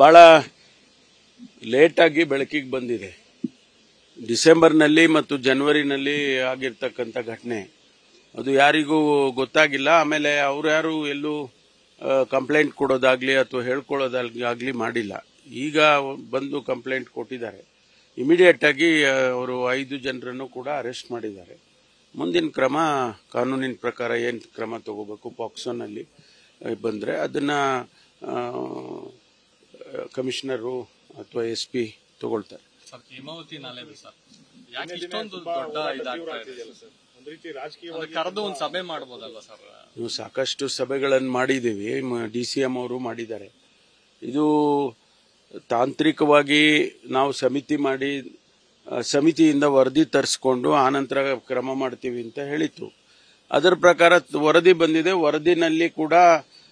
ಬಹಳ ಲೇಟ್ ಆಗಿ ಬೆಳಕಿಗೆ ಬಂದಿದೆ. ಡಿಸೆಂಬರ್ನಲ್ಲಿ ಮತ್ತು ಜನವರಿನಲ್ಲಿ ಆಗಿರ್ತಕ್ಕಂಥ ಘಟನೆ ಅದು ಯಾರಿಗೂ ಗೊತ್ತಾಗಿಲ್ಲ. ಆಮೇಲೆ ಅವ್ರು ಯಾರು ಎಲ್ಲೂ ಕಂಪ್ಲೇಂಟ್ ಕೊಡೋದಾಗ್ಲಿ ಅಥವಾ ಹೇಳ್ಕೊಳ್ಳೋದಾಗ್ಲಿ ಮಾಡಿಲ್ಲ. ಈಗ ಬಂದು ಕಂಪ್ಲೇಂಟ್ ಕೊಟ್ಟಿದ್ದಾರೆ. ಇಮಿಡಿಯೇಟ್ ಆಗಿ ಅವರು 5 ಜನರನ್ನು ಕೂಡ ಅರೆಸ್ಟ್ ಮಾಡಿದ್ದಾರೆ. ಮುಂದಿನ ಕ್ರಮ ಕಾನೂನಿನ ಪ್ರಕಾರ ಏನು ಕ್ರಮ ತಗೋಬೇಕು ಪಾಕ್ಸೋನಲ್ಲಿ ಬಂದರೆ ಅದನ್ನ ಕಮಿಷನರು ಅಥವಾ SP ತಗೊಳ್ತಾರೆ. ಹೇಮಾವತಿ ನಾಲೆ ಸರ್ ಯಾಕೆ ಇಷ್ಟೊಂದು ದೊಡ್ಡ ಇದಾಗ್ತಾ ಇದೆ ಸರ್? ಒಂದು ರೀತಿ ರಾಜಕೀಯವಾಗಿ ಕರೆದು ಒಂದು ಸಭೆ ಮಾಡಬಹುದಲ್ಲ ಸರ್? ನಾವು ಸಾಕಷ್ಟು ಸಭೆಗಳನ್ನು ಮಾಡಿದ್ದೀವಿ. DCM ಅವರು ಮಾಡಿದ್ದಾರೆ. ಇದು ತಾಂತ್ರಿಕವಾಗಿ ನಾವು ಸಮಿತಿ ಮಾಡಿ ಸಮಿತಿಯಿಂದ ವರದಿ ತರಿಸ್ಕೊಂಡು ಆನಂತರ ಕ್ರಮ ಮಾಡ್ತೀವಿ ಅಂತ ಹೇಳಿತ್ತು. ಅದರ ಪ್ರಕಾರ ವರದಿ ಬಂದಿದೆ. ವರದಿನಲ್ಲಿ ಕೂಡ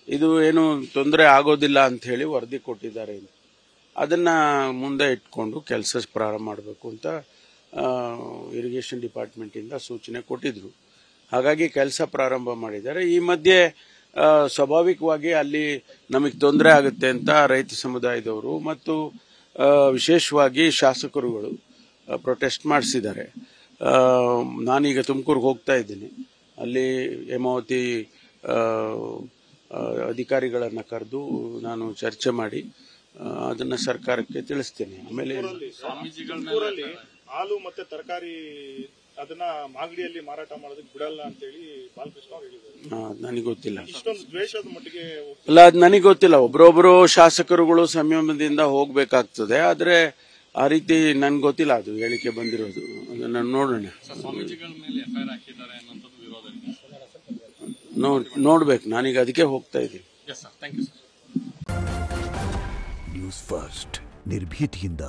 ಇದು ಏನು ತೊಂದರೆ ಆಗೋದಿಲ್ಲ ಅಂತ ಹೇಳಿ ವರದಿ ಕೊಟ್ಟಿದ್ದಾರೆ. ಅದನ್ನ ಮುಂದೆ ಇಟ್ಕೊಂಡು ಕೆಲಸ ಪ್ರಾರಂಭ ಮಾಡಬೇಕು ಅಂತ ಇರಿಗೇಷನ್ ಡಿಪಾರ್ಟ್ಮೆಂಟ್ ಇಂದ ಸೂಚನೆ ಕೊಟ್ಟಿದ್ರು. ಹಾಗಾಗಿ ಕೆಲಸ ಪ್ರಾರಂಭ ಮಾಡಿದ್ದಾರೆ. ಈ ಮಧ್ಯೆ ಸ್ವಾಭಾವಿಕವಾಗಿ ಅಲ್ಲಿ ನಮಗೆ ತೊಂದರೆ ಆಗುತ್ತೆ ಅಂತ ರೈತ ಸಮುದಾಯದವರು ಮತ್ತು ವಿಶೇಷವಾಗಿ ಶಾಸಕರುಗಳು ಪ್ರೊಟೆಸ್ಟ್ ಮಾಡಿಸಿದ್ದಾರೆ. ನಾನೀಗ ತುಮಕೂರಿಗೆ ಹೋಗ್ತಾ ಇದ್ದೀನಿ. ಅಲ್ಲಿ ಹೇಮಾವತಿ ಅಧಿಕಾರಿಗಳನ್ನು ಕರೆದು ನಾನು ಚರ್ಚೆ ಮಾಡಿ ಅದನ್ನ ಸರ್ಕಾರಕ್ಕೆ ತಿಳಿಸ್ತೇನೆ. ಆಮೇಲೆ ಹಾಲು ಮತ್ತೆ ತರಕಾರಿ ಅದನ್ನ ಮಾಗಡಿಯಲ್ಲಿ ಮಾರಾಟ ಮಾಡೋದಕ್ಕೆ ಬಿಡಲ್ಲ ಅಂತ ಹೇಳಿ ಬಾಲಕೃಷ್ಣ ಅವರು ಹೇಳಿದ್ದಾರೆ. ನನಗೆ ಗೊತ್ತಿಲ್ಲ. ಇಷ್ಟೊಂದು ದ್ವೇಷದ ಮಟ್ಟಿಗೆ ಅಲ್ಲ, ಅದು ನನಗೆ ಗೊತ್ತಿಲ್ಲ. ಒಬ್ಬರೊಬ್ಬರು ಶಾಸಕರುಗಳು ಸಂಯಮದಿಂದ ಹೋಗ್ಬೇಕಾಗ್ತದೆ. ಆದ್ರೆ ಆ ರೀತಿ ನನ್ಗೆ ಗೊತ್ತಿಲ್ಲ. ಅದು ಹೇಳಿಕೆ ಬಂದಿರೋದು ಅದನ್ನ ನೋಡೋಣ. ನೋಡ್ಬೇಕು. ನಾನೀಗ ಅದಕ್ಕೆ ಹೋಗ್ತಾ ಇದ್ದೀನಿ. ನ್ಯೂಸ್ ಫಸ್ಟ್ ನಿರ್ಭೀತಿಯಿಂದ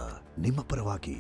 ನಿಮ್ಮ ಪರವಾಗಿ.